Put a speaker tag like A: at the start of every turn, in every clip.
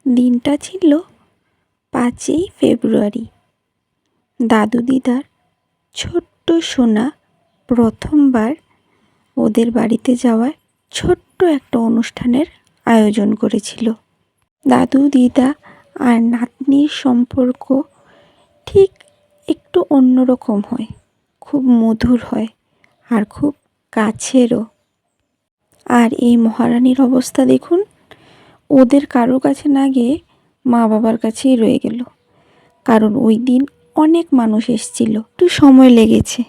A: দিনটা ছিল 5ই ফেব্রুয়ারি। দাদু দিদার ছোট্ট সোনা প্রথমবার ওদের বাড়িতে যাওয়ার ছোট্ট একটা অনুষ্ঠানের আয়োজন করেছিল। দাদু দিদা আর নাতনির সম্পর্ক ঠিক একটু অন্যরকম হয়, খুব মধুর হয় আর খুব কাছেরও। আর এই মহারানীর অবস্থা দেখুন, ওদের কারো কাছে না গিয়ে মা বাবার কাছেই রয়ে গেল। কারণ ওই দিন অনেক মানুষ এসেছিল, একটু সময় লেগেছে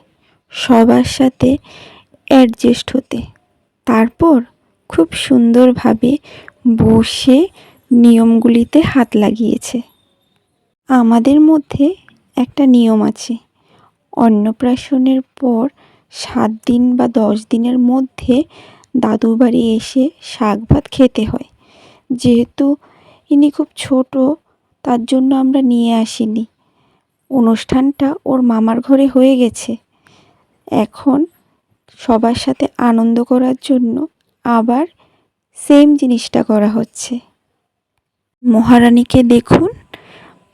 A: সবার সাথে অ্যাডজাস্ট হতে। তারপর খুব সুন্দরভাবে বসে নিয়মগুলিতে হাত লাগিয়েছে। আমাদের মধ্যে একটা নিয়ম আছে, অন্নপ্রাশনের পর 7 দিন বা 10 দিনের মধ্যে দাদু বাড়ি এসে শাক ভাত খেতে হয়। যেহেতু ইনি খুব ছোট, তার জন্য আমরা নিয়ে আসিনি। অনুষ্ঠানটা ওর মামার ঘরে হয়ে গেছে। এখন সবার সাথে আনন্দ করার জন্য আবার সেম জিনিসটা করা হচ্ছে। মহারানীকে দেখুন,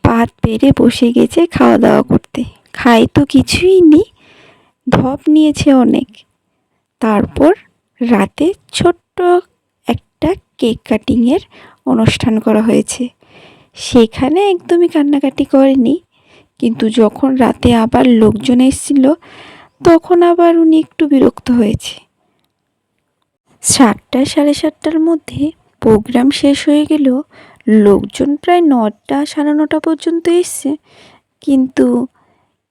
A: পাত পেরে বসে গেছে খাওয়া দাওয়া করতে। খাই তো কিছুই নি, ঢপ নিয়েছে অনেক। তারপর রাতে ছোট্ট একটা কেক কাটিংয়ের অনুষ্ঠান করা হয়েছে। সেখানে একদমই কান্নাকাটি করেনি, কিন্তু যখন রাতে আবার লোকজন এসেছিল তখন আবার উনি একটু বিরক্ত হয়েছে। 7টা 7:30টার মধ্যে প্রোগ্রাম শেষ হয়ে গেলেও লোকজন প্রায় 9টা 9:30 পর্যন্ত এসছে, কিন্তু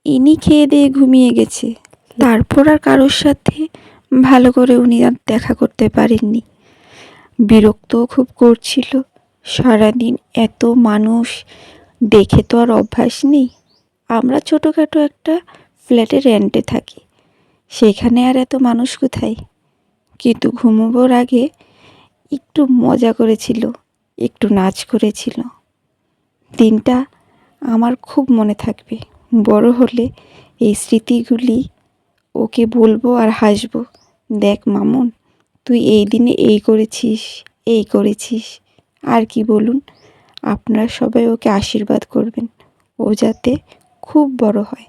A: ইনি খেয়ে দিয়ে ঘুমিয়ে গেছে। তারপর আর কারোর সাথে ভালো করে উনি আর দেখা করতে পারেননি। বিরক্তও খুব করছিল। সারাদিন এত মানুষ দেখে তো আর অভ্যাস নেই। আমরা ছোটোখাটো একটা ফ্ল্যাটে রেন্টে থাকি, সেখানে আর এত মানুষ কোথায়। কিন্তু ঘুমোবার আগে একটু মজা করেছিল, একটু নাচ করেছিল। দিনটা আমার খুব মনে থাকবে। বড় হলে এই স্মৃতিগুলি ওকে বলবো আর হাসবো, দেখ মামুন, তুই এই দিনে এই করেছিস, এই করেছিস। আর কি বলুন, আপনারা সবাই ওকে আশীর্বাদ করবেন, ও যাতে খুব বড় হয়।